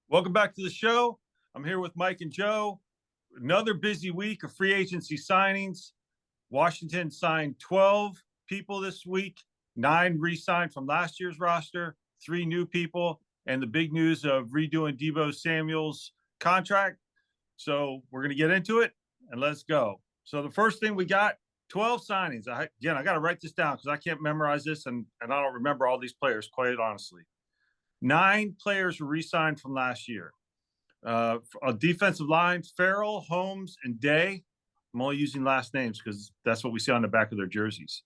Welcome back to the show. I'm here with Mike and Joe. Another busy week of free agency signings. Washington signed 12 people this week, 9 re-signed from last year's roster, 3 new people, and the big news of redoing Deebo Samuel's contract. So we're going to get into it, and let's go. So the first thing we got, 12 signings. I got to write this down because I can't memorize this, and I don't remember all these players, quite honestly. 9 players were re-signed from last year. A defensive line, Farrell, Holmes, and Day. I'm only using last names because that's what we see on the back of their jerseys.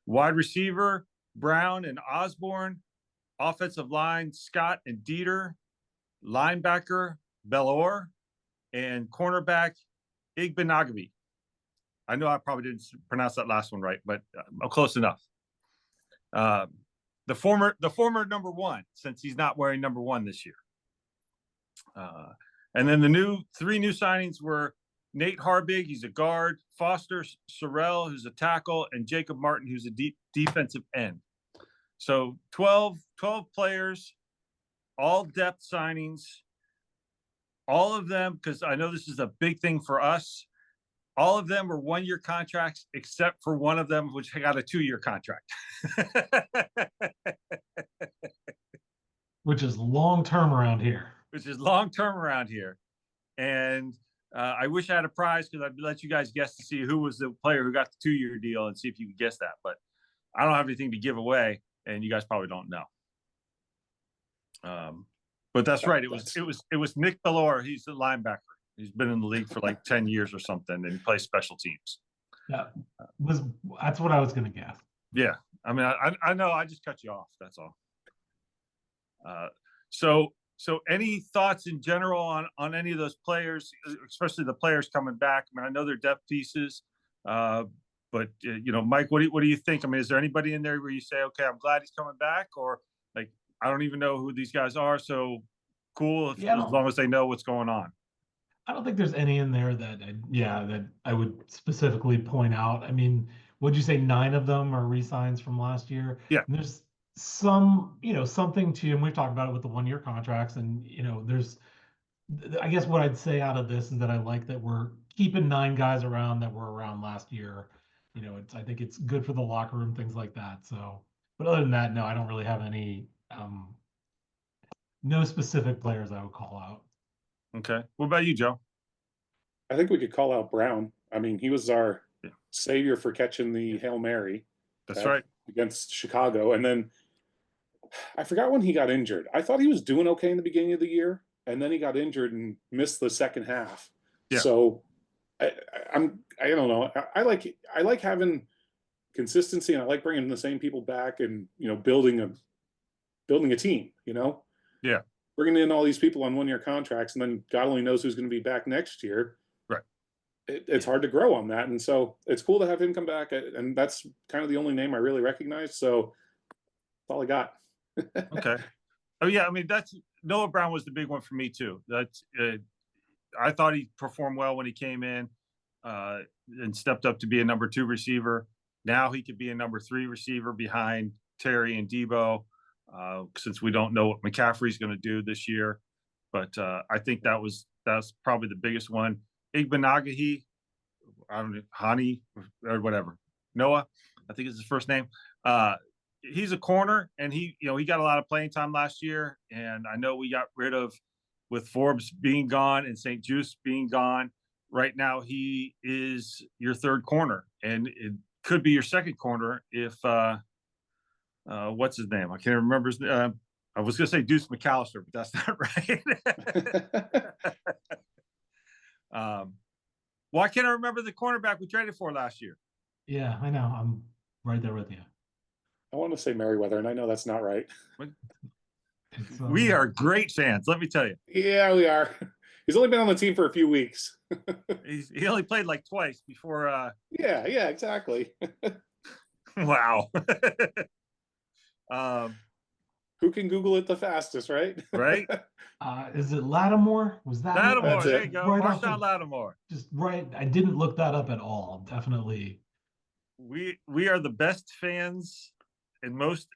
Wide receiver, Brown and Osborne. Offensive line, Scott and Dieter. Linebacker, Bellor. And cornerback, Igbenogany. I know I probably didn't pronounce that last one right, but I'm close enough. The former number 1, since he's not wearing number 1 this year. And then the 3 new signings were Nate Harbig, he's a guard, Foster Sorrell, who's a tackle, and Jacob Martin, who's a defensive end. So 12 players, all depth signings, all of them, because I know this is a big thing for us, all of them were 1-year contracts, except for one of them, which got a 2-year contract. Which is long-term around here. And I wish I had a prize because I'd let you guys guess to see who was the player who got the 2-year deal and see if you could guess that. But I don't have anything to give away, and you guys probably don't know. But that's right. It was Nick Bellor. He's the linebacker. He's been in the league for like 10 years or something, and he plays special teams. That's what I was going to guess. Yeah. I mean, I know I just cut you off. That's all. So any thoughts in general on any of those players, especially the players coming back? I mean, I know they're depth pieces, but Mike, what do you think? I mean, is there anybody in there where you say, okay, I'm glad he's coming back, or like I don't even know who these guys are, so cool as long as they know what's going on? I don't think there's any in there that I would specifically point out. I mean, would you say 9 of them are re-signs from last year? Yeah. And there's some, something to, and we've talked about it with the 1-year contracts, and I guess what I'd say out of this is that I like that we're keeping 9 guys around that were around last year. I think it's good for the locker room, things like that. So, but other than that, no, I don't really have any, no specific players I would call out. Okay. What about you, Joe? I think we could call out Brown. I mean, he was our savior for catching the Hail Mary. That's right. Against Chicago. And then I forgot when he got injured. I thought he was doing okay in the beginning of the year, and then he got injured and missed the second half. Yeah. So I don't know. I like having consistency, and I like bringing the same people back, and building a team. Yeah. Bringing in all these people on 1-year contracts, and then God only knows who's going to be back next year. Right. It's hard to grow on that. And so it's cool to have him come back. And that's kind of the only name I really recognize. So that's all I got. Okay. Oh, yeah. I mean, Noah Brown was the big one for me, too. I thought he performed well when he came in and stepped up to be a number 2 receiver. Now he could be a number 3 receiver behind Terry and Deebo. Since we don't know what McCaffrey's going to do this year. But I think that's probably the biggest one. Igbenogany, I don't know, Hani or whatever. Noah, I think is his first name. He's a corner, and he got a lot of playing time last year. And I know we got rid of, with Forbes being gone and St. Juice being gone. Right now, he is your 3rd corner, and it could be your 2nd corner if. What's his name? I can't remember his name. I was going to say Deuce McAllister, but that's not right. Why can't I remember the cornerback we traded for last year? Yeah, I know. I'm right there with you. I want to say Merriweather, and I know that's not right. We are great fans, let me tell you. Yeah, we are. He's only been on the team for a few weeks. He only played like twice before. Yeah, exactly. Wow. Who can Google it the fastest, right? Right. Is it Lattimore? Was that Lattimore? There you go. Right, Marshawn Lattimore. Just right. I didn't look that up at all. Definitely. We are the best fans and most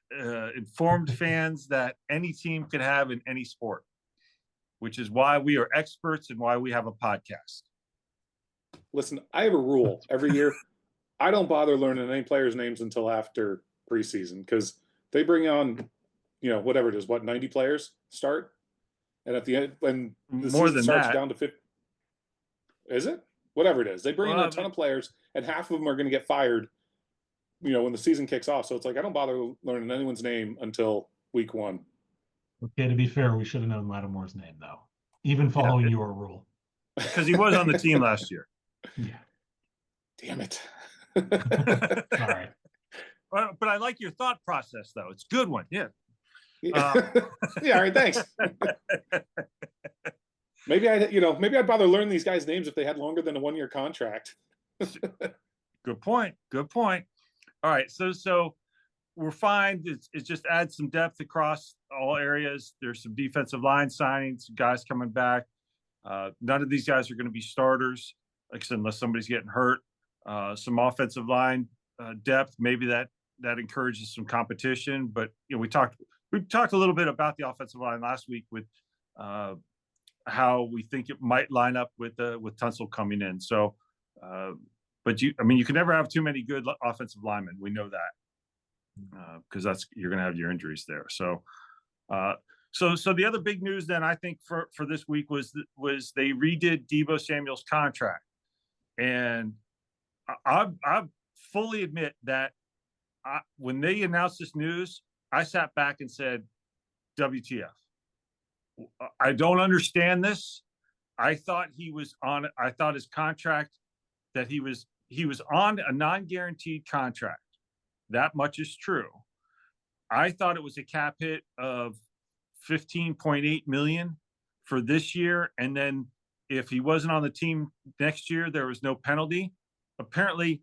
informed fans that any team could have in any sport. which is why we are experts and why we have a podcast. Listen, I have a rule every year. I don't bother learning any players' names until after preseason because they bring on, whatever it is, 90 players start, and at the end when the More season than starts that. down to 50, is it? Whatever it is, they bring in a ton of players, and half of them are going to get fired. When the season kicks off, so it's like I don't bother learning anyone's name until week 1. Okay, to be fair, we should have known Lattimore's name though, even following your rule, because he was on the team last year. Yeah. Damn it. Sorry. But I like your thought process, though. It's a good one. Yeah. Yeah. All right. Thanks. Maybe I'd bother learning these guys' names if they had longer than a 1-year contract. Good point. All right. So we're fine. It just adds some depth across all areas. There's some defensive line signings, guys coming back. None of these guys are going to be starters, like I said, unless somebody's getting hurt. Some offensive line depth, maybe that encourages some competition. But we talked a little bit about the offensive line last week with how we think it might line up with Tunsil coming in. So, but you can never have too many good offensive linemen. We know that because you're going to have your injuries there. So, so the other big news then I think for this week was they redid Deebo Samuel's contract, and I fully admit that when they announced this news, I sat back and said, WTF. I don't understand this. I thought his contract that he was on a non-guaranteed contract. That much is true. I thought it was a cap hit of $15.8 million for this year. And then if he wasn't on the team next year, there was no penalty. Apparently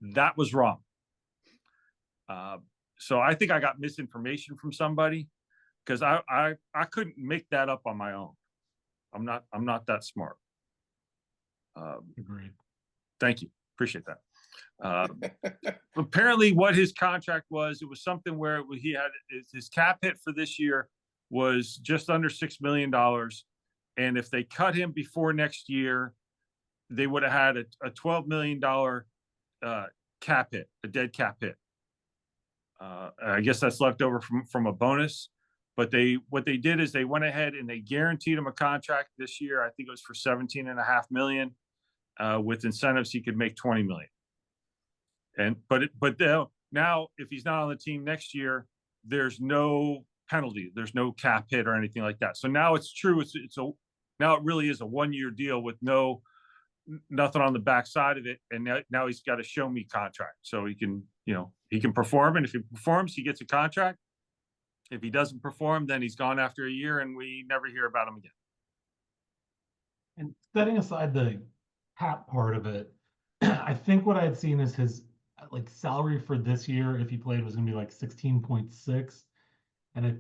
that was wrong. So I think I got misinformation from somebody because I couldn't make that up on my own. I'm not that smart. Agreed. Thank you. Appreciate that. Apparently what his contract was, it was something where he had his cap hit for this year was just under $6 million. And if they cut him before next year, they would have had a $12 million cap hit, a dead cap hit. I guess that's left over from a bonus. But what they did is they went ahead and they guaranteed him a contract this year. I think it was for $17.5 million. With incentives, he could make $20 million. But now, if he's not on the team next year, there's no penalty, there's no cap hit or anything like that. So now it's true. Now it really is a 1-year deal with nothing on the backside of it. And now he's got a show me contract, so he can perform. And if he performs, he gets a contract. If he doesn't perform, then he's gone after a year, and we never hear about him again. And setting aside the cap part of it, I think what I had seen is his salary for this year, if he played, was going to be 16.6, and I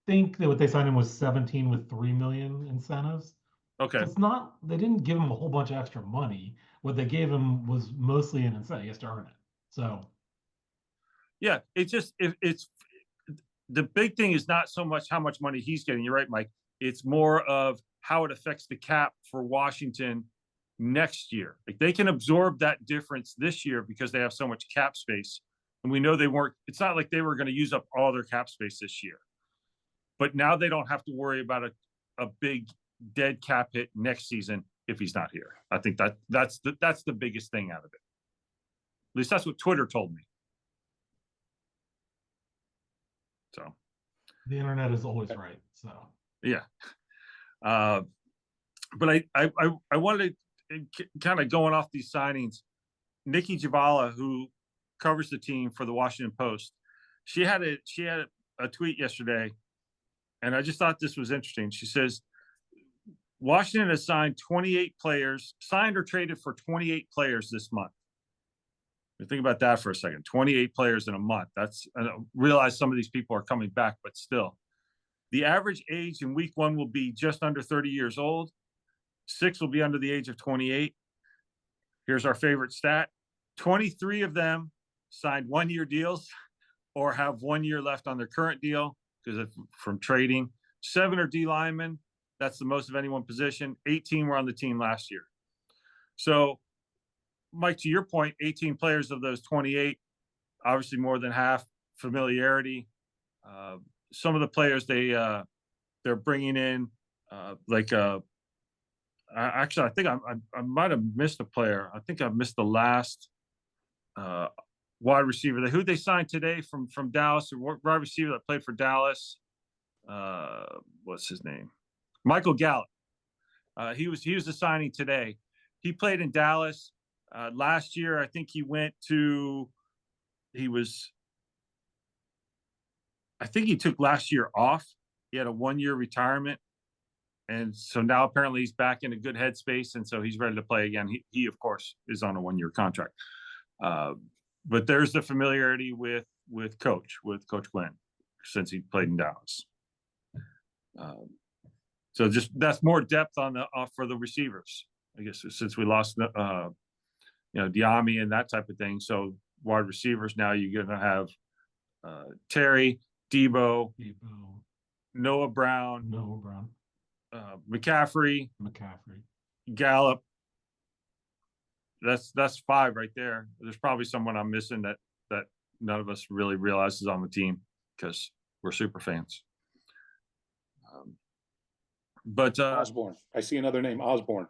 think that what they signed him was 17 with $3 million incentives. Okay, so it's not, they didn't give him a whole bunch of extra money. What they gave him was mostly an incentive. He has to earn it. So yeah, it's the big thing is not so much how much money he's getting. You're right, Mike. It's more of how it affects the cap for Washington next year. They can absorb that difference this year because they have so much cap space. And we know it's not like they were going to use up all their cap space this year. But now they don't have to worry about a big dead cap hit next season if he's not here. I think that's the biggest thing out of it. At least that's what Twitter told me. So the internet is always right. So yeah. But I wanted to kind of going off these signings. Nikki Javala, who covers the team for the Washington Post, she had a tweet yesterday, and I just thought this was interesting. She says Washington has signed 28 players, signed or traded for 28 players this month. Think about that for a second. 28 players in a month. I realize some of these people are coming back, but still. The average age in week 1 will be just under 30 years old. 6 will be under the age of 28. Here's our favorite stat. 23 of them signed 1-year deals or have 1 year left on their current deal because from trading. 7 are D linemen. That's the most of any one position. 18 were on the team last year. So, Mike, to your point, 18 players of those 28, obviously more than half familiarity. Some of the players they're bringing in, actually, I think I might have missed a player. I think I missed the last wide receiver. Who they signed today from Dallas, a wide receiver that played for Dallas. What's his name? Michael Gallup. He was the signing today. He played in Dallas last year. I think I think he took last year off. He had a 1-year retirement. And so now apparently he's back in a good headspace. And so he's ready to play again. He of course, is on a 1-year contract. But there's the familiarity with Coach Quinn since he played in Dallas. So just that's more depth on for the receivers, I guess, since we lost, Diami and that type of thing. So wide receivers, now you're going to have Terry, Deebo, Noah Brown, McCaffrey, Gallup. That's 5 right there. There's probably someone I'm missing that none of us really realize is on the team because we're super fans. But Osborne. I see another name, Osborne.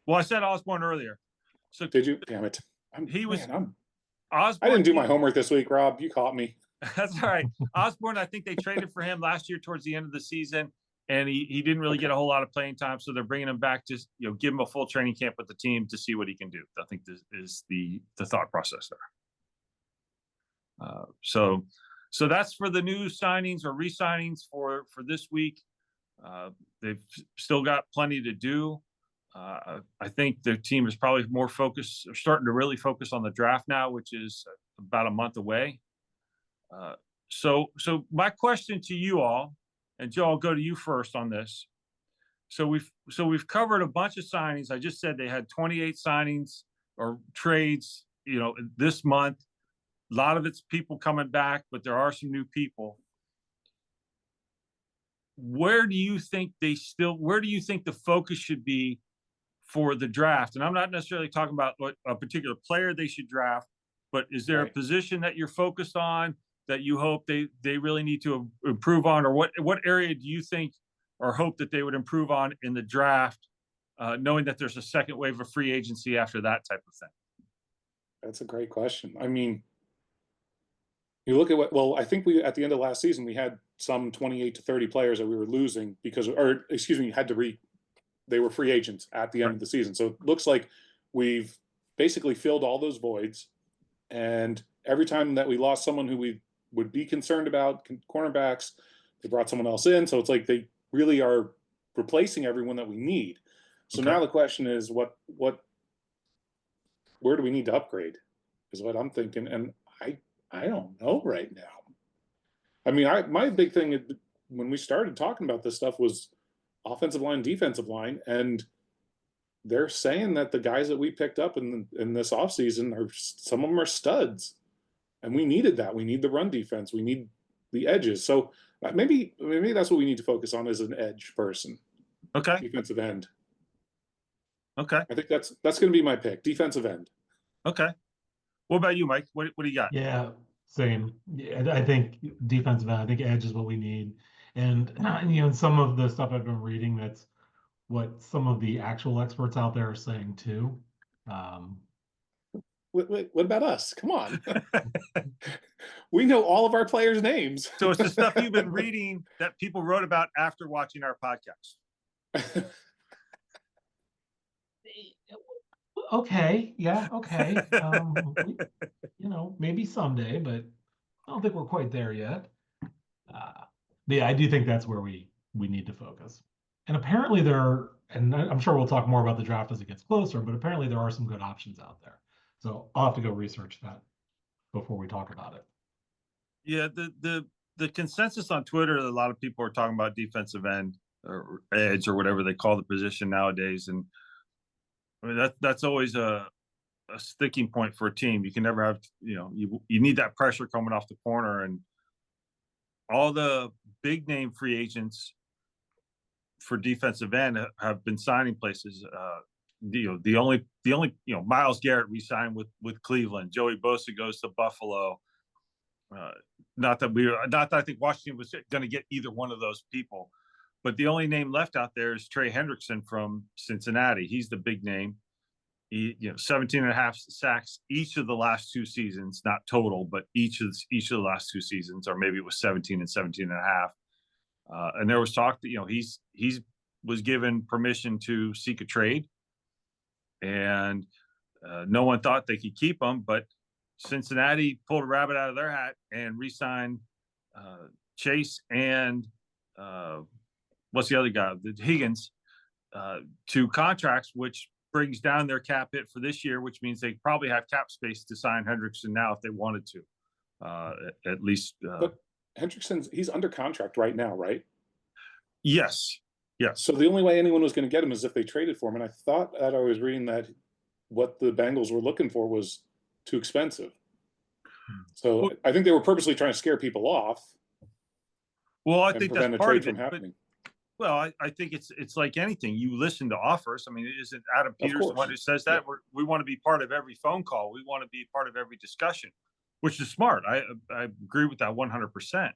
Well, I said Osborne earlier. So did you? Damn it! Osborne. I didn't do my homework this week, Rob. You caught me. That's all right. Osborne, I think they traded for him last year towards the end of the season, and he didn't really get a whole lot of playing time. So they're bringing him back to give him a full training camp with the team to see what he can do. I think this is the thought process there. So that's for the new signings or re-signings for this week. They've still got plenty to do. I think their team is probably more focused, or starting to really focus on the draft now, which is about a month away. So my question to you all, and Joe, I'll go to you first on this. So we've covered a bunch of signings. I just said they had 28 signings or trades, this month. A lot of it's people coming back, but there are some new people. Where do you think the focus should be for the draft? And I'm not necessarily talking about what a particular player they should draft, but is there a position that you're focused on that you hope they really need to improve on, or what area do you think or hope that they would improve on in the draft, knowing that there's a second wave of free agency after that type of thing? That's a great question. I mean, you look at I think at the end of last season, we had some 28 to 30 players that we were losing they were free agents at the end of the season. So it looks like we've basically filled all those voids. And every time that we lost someone who we would be concerned about, cornerbacks, they brought someone else in. So it's like they really are replacing everyone that we need. So now the question is, where do we need to upgrade is what I'm thinking. And I don't know right now. I mean, my big thing when we started talking about this stuff was offensive line, defensive line, and they're saying that the guys that we picked up in this offseason some of them are studs, and we needed that. We need the run defense. We need the edges. So maybe that's what we need to focus on as an edge person. Okay. Defensive end. Okay. I think that's going to be my pick. Defensive end. Okay. What about you, Mike? What do you got? Yeah, same. Yeah, I think defensive end. I think edge is what we need. And some of the stuff I've been reading, that's what some of the actual experts out there are saying too. What about us? Come on. We know all of our players' names. So it's the stuff you've been reading that people wrote about after watching our podcast. Okay. Yeah. Okay. Maybe someday, but I don't think we're quite there yet. But yeah, I do think that's where we need to focus. And apparently and I'm sure we'll talk more about the draft as it gets closer, but apparently there are some good options out there. So I'll have to go research that before we talk about it. Yeah, the consensus on Twitter, a lot of people are talking about defensive end or edge or whatever they call the position nowadays. And I mean, that's always a sticking point for a team. You can never have, you need that pressure coming off the corner, and all the big name free agents for defensive end have been signing places. The only Myles Garrett re-signed with Cleveland. Joey Bosa goes to Buffalo. Not that I think Washington was going to get either one of those people, but the only name left out there is Trey Hendrickson from Cincinnati. He's the big name. 17 and a half sacks each of the last 2 seasons, not total, but each of the last 2 seasons, or maybe it was 17 and 17 and a half. And there was talk that, he's was given permission to seek a trade, and no one thought they could keep him, but Cincinnati pulled a rabbit out of their hat and re-signed Chase and what's the other guy, Higgins, to contracts, which brings down their cap hit for this year, which means they probably have cap space to sign Hendrickson now if they wanted to, at least. But he's under contract right now, right? Yes. So the only way anyone was going to get him is if they traded for him. And I thought that I was reading that what the Bengals were looking for was too expensive. So I think they were purposely trying to scare people off. Well, I think that's part of it. Happening. Well, I think it's like anything. You listen to offers. I mean, isn't Adam Peters the one who says that? Yeah. We want to be part of every phone call. We want to be part of every discussion, which is smart. I agree with that 100%.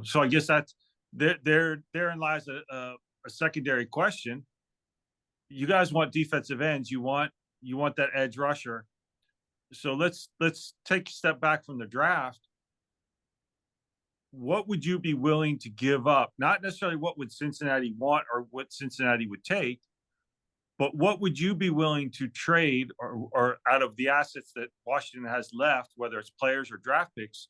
So I guess that's therein lies a secondary question. You guys want defensive ends. You want that edge rusher. So let's take a step back from the draft. What would you be willing to give up? Not necessarily what would Cincinnati want or what Cincinnati would take, but what would you be willing to trade or out of the assets that Washington has left, whether it's players or draft picks,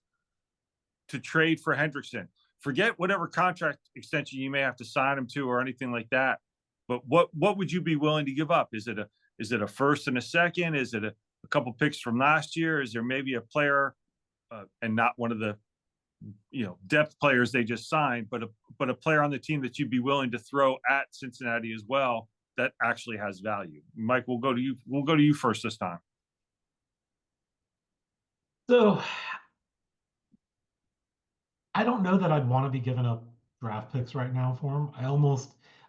to trade for Hendrickson? Forget whatever contract extension you may have to sign him to or anything like that. But what would you be willing to give up? Is it a first and a second? Is it a couple picks from last year? Is there maybe a player and not one of the depth players they just signed, but a player on the team that you'd be willing to throw at Cincinnati as well that actually has value? Mike, we'll go to you. We'll go to you first this time. So I don't know that I'd want to be giving up draft picks right now for him.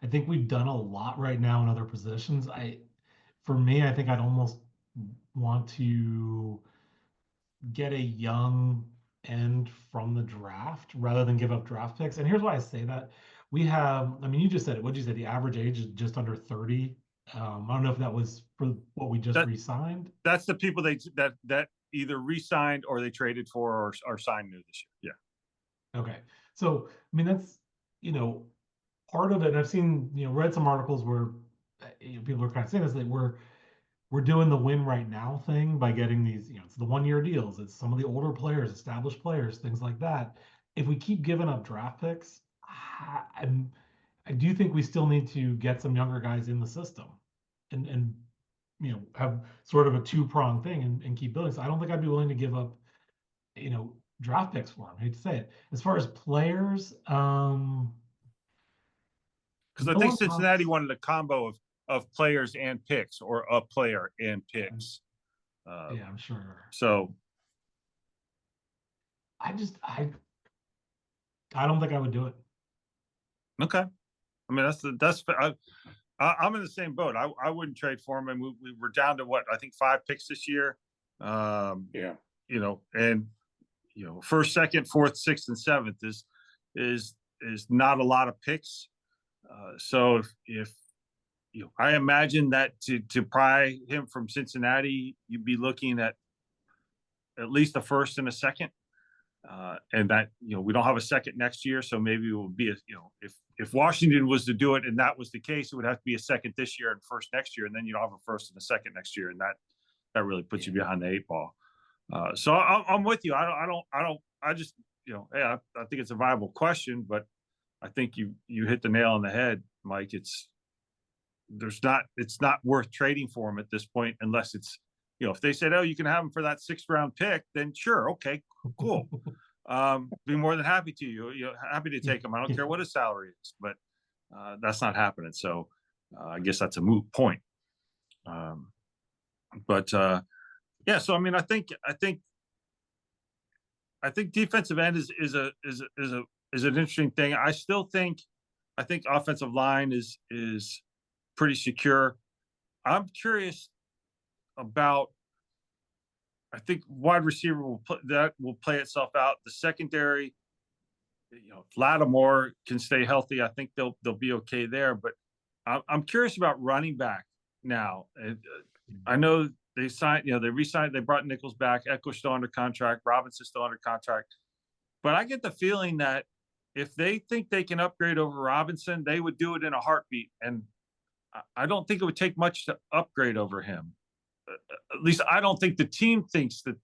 I think we've done a lot right now in other positions. For me, I think I'd almost want to get a young end from the draft rather than give up draft picks. And here's why I say that. We have, you just said it. What'd you say? The average age is just under 30. I don't know if that was for what we just re-signed. That's the people that either re-signed or they traded for or signed new this year. Yeah. Okay. So, that's, part of it. And I've seen, read some articles where people are kind of saying this, that we're doing the win right now thing by getting these, it's the 1-year deals. It's some of the older players, established players, things like that. If we keep giving up draft picks, I do think we still need to get some younger guys in the system and have sort of a 2-pronged thing and keep building. So I don't think I'd be willing to give up, draft picks for him. I hate to say it. As far as players, because I think Cincinnati wanted a combo of players and picks, or a player and picks. Yeah, I'm sure. So I don't think I would do it. Okay. That's I'm in the same boat. I wouldn't trade for him. And we were down to what, I think 5 picks this year. Yeah. And first, second, fourth, sixth, and seventh is not a lot of picks. So if I imagine that to pry him from Cincinnati, you'd be looking at least a first and a second. And that, we don't have a second next year. So maybe it will be if Washington was to do it and that was the case, it would have to be a second this year and first next year. And then you don't have a first and a second next year. And that really puts you behind the 8 ball. So I'm with you. I just, hey, I think it's a viable question, but I think you hit the nail on the head, Mike. It's not worth trading for him at this point, unless it's, if they said, oh, you can have him for that 6th round pick, then sure. Okay, cool. Be more than happy to happy to take him. I don't care what his salary is, but that's not happening. So I guess that's a moot point. Yeah. So, I think defensive end is an interesting thing. I still think I think offensive line is pretty secure. I'm curious about. I think wide receiver will play itself out. The secondary, if Lattimore can stay healthy, I think they'll be okay there. But I'm curious about running back now. I know they signed, they re-signed, they brought Nichols back. Eckler's still under contract. Robinson's still under contract. But I get the feeling that if they think they can upgrade over Robinson, they would do it in a heartbeat. And I don't think it would take much to upgrade over him. At least I don't think the team thinks that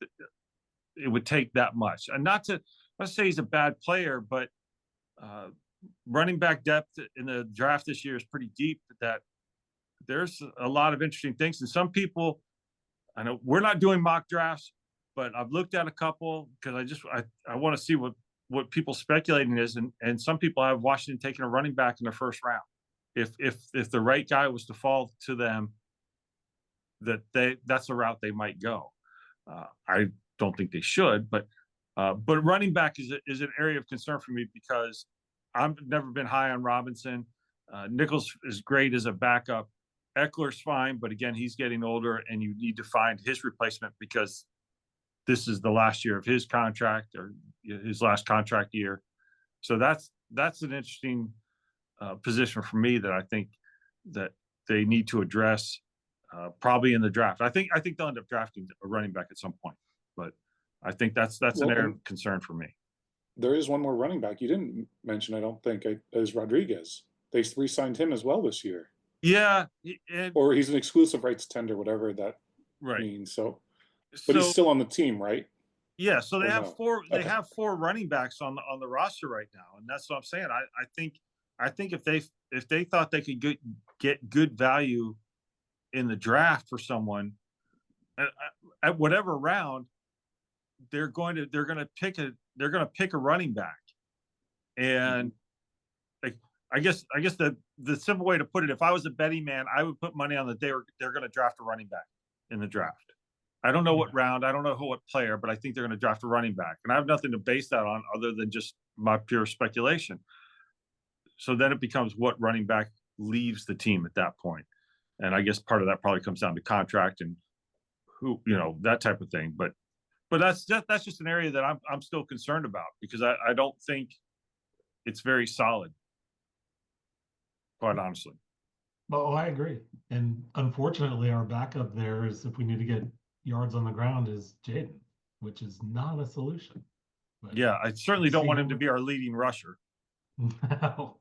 it would take that much. And not to say he's a bad player, but running back depth in the draft this year is pretty deep. That there's a lot of interesting things. And some people, I know we're not doing mock drafts, but I've looked at a couple because I want to see what people speculating is. And some people have Washington taking a running back in the first round. If the right guy was to fall to them, that's the route they might go. I don't think they should, but running back is an area of concern for me because I've never been high on Robinson. Nichols is great as a backup. Eckler's fine, but again, he's getting older, and you need to find his replacement because this is the last year of his contract or his last contract year. So that's an interesting position for me that I think that they need to address. Probably in the draft. I think they'll end up drafting a running back at some point, but I think that's an area of concern for me. There is one more running back you didn't mention, I don't think, is Rodriguez. They re-signed him as well this year. Yeah, or he's an exclusive rights tender, whatever that means. So, but he's still on the team, right? Yeah. So they have four. They have 4 running backs on the roster right now, and that's what I'm saying. I think if they thought they could get good value in the draft for someone at whatever round, they're going to pick a running back. And I guess the simple way to put it, if I was a betting man, I would put money on that they're going to draft a running back in the draft. I don't know what round, I don't know what player, but I think they're going to draft a running back, and I have nothing to base that on other than just my pure speculation. So then it becomes what running back leaves the team at that point. And I guess part of that probably comes down to contract and who, that type of thing. But that's just an area that I'm still concerned about because I don't think it's very solid, quite honestly. Oh, I agree. And unfortunately, our backup there is, if we need to get yards on the ground, is Jaden, which is not a solution. But yeah, I certainly don't want him to be our leading rusher. No.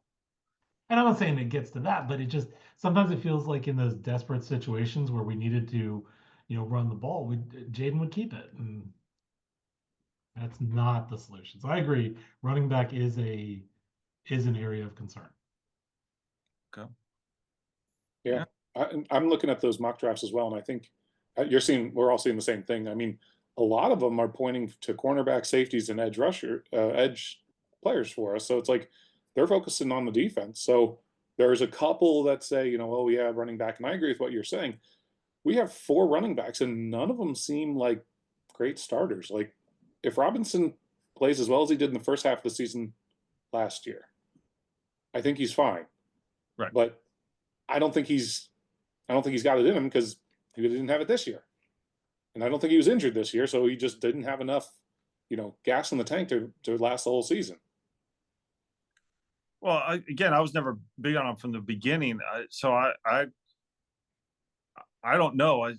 And I'm not saying it gets to that, but it just sometimes it feels like in those desperate situations where we needed to, run the ball, Jaden would keep it, and that's not the solution. So I agree, running back is an area of concern. Okay. Yeah, I'm looking at those mock drafts as well, and I think we're all seeing the same thing. I mean, a lot of them are pointing to cornerback, safeties, and edge players for us. So it's like they're focusing on the defense. So there's a couple that say, we have running back, and I agree with what you're saying. We have 4 running backs, and none of them seem like great starters. Like if Robinson plays as well as he did in the first half of the season last year, I think he's fine. Right. But I don't think he's got it in him because he didn't have it this year. And I don't think he was injured this year, so he just didn't have enough, gas in the tank to last the whole season. Well, I was never big on him from the beginning, so I don't know.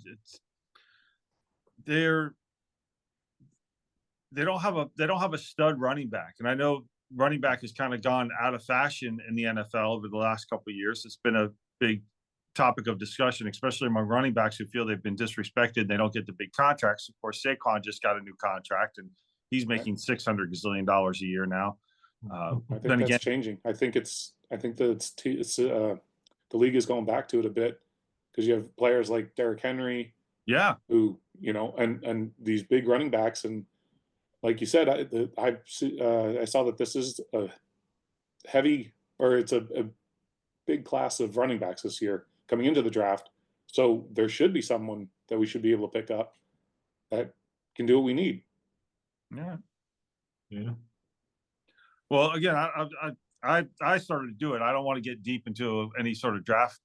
They don't have a stud running back, and I know running back has kind of gone out of fashion in the NFL over the last couple of years. It's been a big topic of discussion, especially among running backs who feel they've been disrespected. They don't get the big contracts. Of course, Saquon just got a new contract, and he's making $600 gazillion a year now. I think that's changing. I think the league is going back to it a bit because you have players like Derrick Henry, who and these big running backs, and like you said, I saw that this is a big class of running backs this year coming into the draft. So there should be someone that we should be able to pick up that can do what we need. Yeah. Well, again, I I started to do it. I don't want to get deep into any sort of draft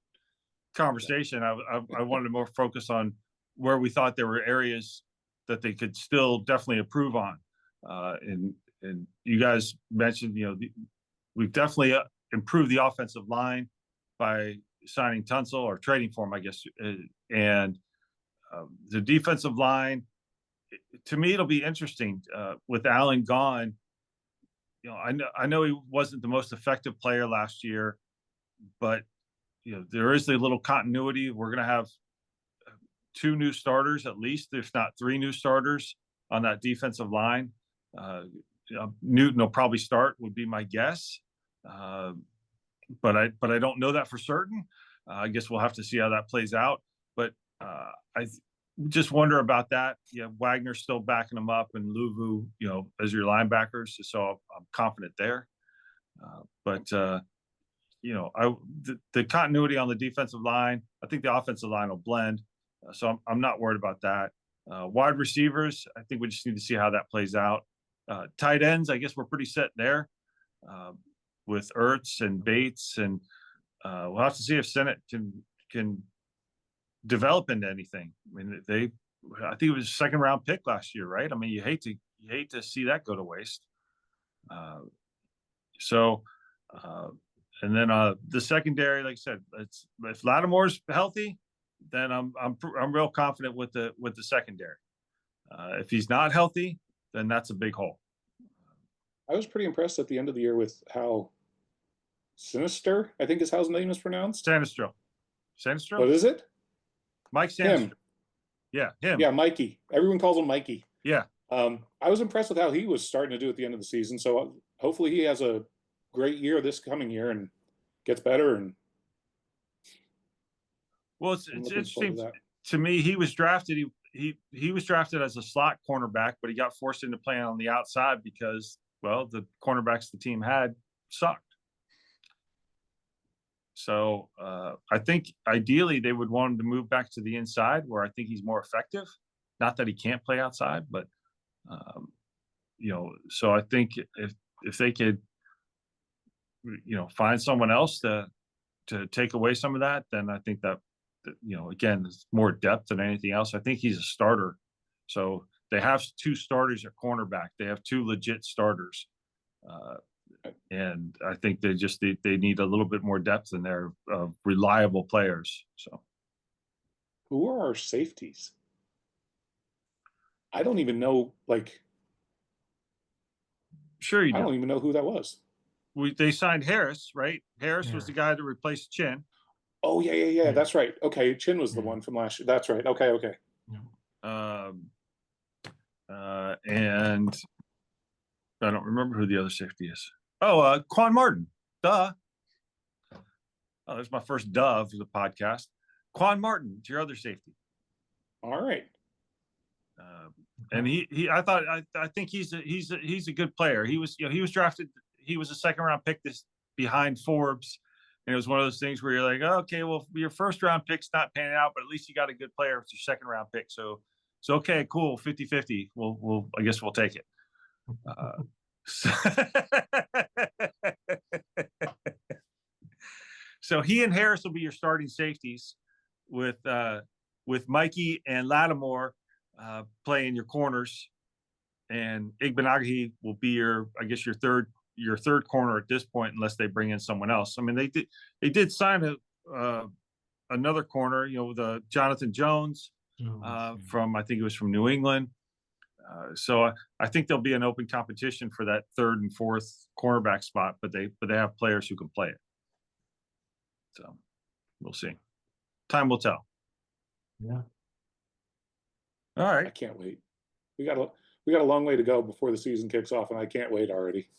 conversation. I wanted to more focus on where we thought there were areas that they could still definitely improve on. And you guys mentioned, we've definitely improved the offensive line by signing Tunsil or trading for him, I guess. And the defensive line, to me, it'll be interesting with Allen gone. I know he wasn't the most effective player last year, but there is a little continuity. We're going to have 2 new starters at least, if not 3 new starters on that defensive line. Newton will probably start, would be my guess, but I don't know that for certain. I guess we'll have to see how that plays out. But I just wonder about that. Wagner's still backing him up, and Luvu, as your linebackers. So I'm confident there. But the continuity on the defensive line, I think the offensive line will blend. So I'm not worried about that. Wide receivers, I think we just need to see how that plays out. Tight ends, I guess we're pretty set there with Ertz and Bates, and we'll have to see if Sennett can develop into anything. I mean, I think it was a 2nd round pick last year, right? I mean, you hate to see that go to waste. And then the secondary, like I said, if Lattimore's healthy, then I'm real confident with the secondary. If he's not healthy, then that's a big hole. I was pretty impressed at the end of the year with how Sinister, I think is how his name is pronounced. Sanistro. What is it? Mike Sanistro. Him. Yeah, him. Yeah, Mikey. Everyone calls him Mikey. Yeah. I was impressed with how he was starting to do at the end of the season. So hopefully he has a great year this coming year and gets better. And well, it's interesting to me. He was drafted. He was drafted as a slot cornerback, but he got forced into playing on the outside because, well, the cornerbacks the team had sucked. So I think ideally they would want him to move back to the inside, where I think he's more effective. Not that he can't play outside, but so I think if they could, find someone else to take away some of that, then I think that again, it's more depth than anything else. I think he's a starter. So they have 2 starters at cornerback. They have 2 legit starters. And I think they need a little bit more depth in there of reliable players. So who are our safeties? I don't even know, sure you I don't even know who that was. They signed Harris, right? Harris was the guy to replace Chin. Oh, yeah. That's right. Okay, Chin was the one from last year. That's right. Okay. And I don't remember who the other safety is. Oh, Quan Martin. Duh. Oh, there's my first duh of the podcast. Quan Martin, it's your other safety. All right. And I think he's a good player. He was drafted. He was a 2nd round pick behind Forbes. And it was one of those things where you're like, oh, okay, well, your 1st round pick's not panning out, but at least you got a good player with your 2nd round pick. So okay, cool, 50-50. I guess we'll take it. So he and Harris will be your starting safeties, with Mikey and Lattimore playing your corners, and Igbenogany will be your third corner at this point, unless they bring in someone else. I mean, they did sign another corner, the Jonathan Jones from, I think it was from New England. So I think there'll be an open competition for that 3rd and 4th cornerback spot, but they have players who can play it. So we'll see. Time will tell. Yeah. All right. I can't wait. We got a long way to go before the season kicks off, and I can't wait already.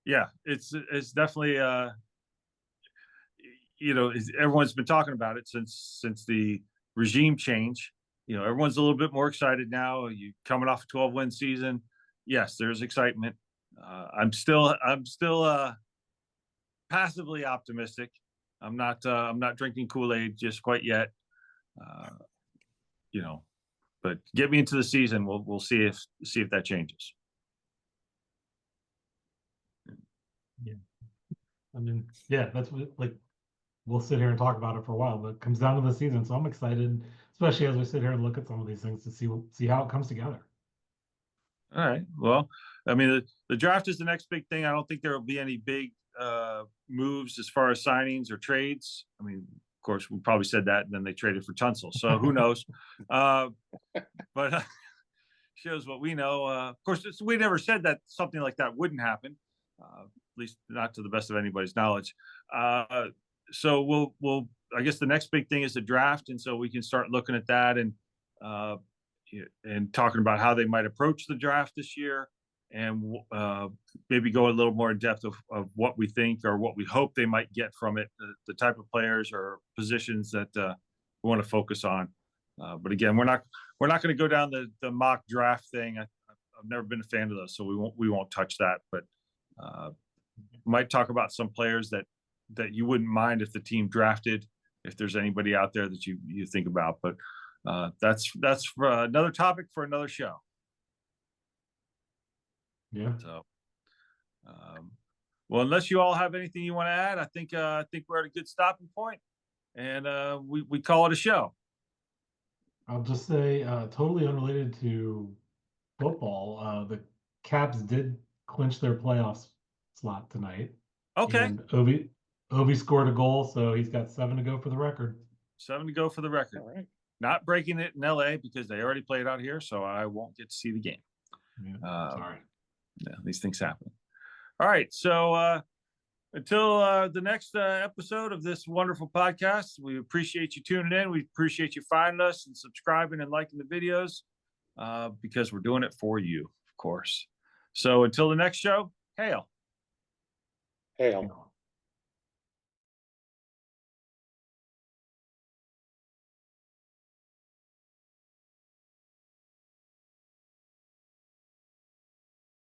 Yeah, it's definitely everyone's been talking about it since the regime change. Everyone's a little bit more excited now. You coming off a 12-win season. Yes, there's excitement. I'm still passively optimistic. I'm not drinking Kool-Aid just quite yet. But get me into the season. We'll see if that changes. Yeah. I mean, yeah, that's what, like, we'll sit here and talk about it for a while, but it comes down to the season. So I'm excited, especially as we sit here and look at some of these things to see how it comes together. All right. Well, I mean, the draft is the next big thing. I don't think there will be any big moves as far as signings or trades. I mean, of course, we probably said that, and then they traded for Tunsil. So who knows? But shows what we know. Of course, we never said that something like that wouldn't happen, at least not to the best of anybody's knowledge. So we'll. I guess the next big thing is the draft, and so we can start looking at that and talking about how they might approach the draft this year, and maybe go a little more in depth of what we think or what we hope they might get from it, the type of players or positions that we want to focus on. But again, we're not going to go down the mock draft thing. I've never been a fan of those, so we won't touch that. But might talk about some players that you wouldn't mind if the team drafted, if there's anybody out there that you think about. But that's for another topic for another show. Yeah. So, well, unless you all have anything you want to add, I think we're at a good stopping point, and we call it a show. I'll just say, totally unrelated to football, the Caps did clinch their playoffs slot tonight. Okay. And Obi scored a goal, so he's got 7 to go for the record. 7 to go for the record. All right. Not breaking it in LA because they already played out here, so I won't get to see the game. Yeah, sorry. Yeah, these things happen. All right. So until the next episode of this wonderful podcast, we appreciate you tuning in. We appreciate you finding us and subscribing and liking the videos because we're doing it for you, of course. So until the next show, hail. Hail.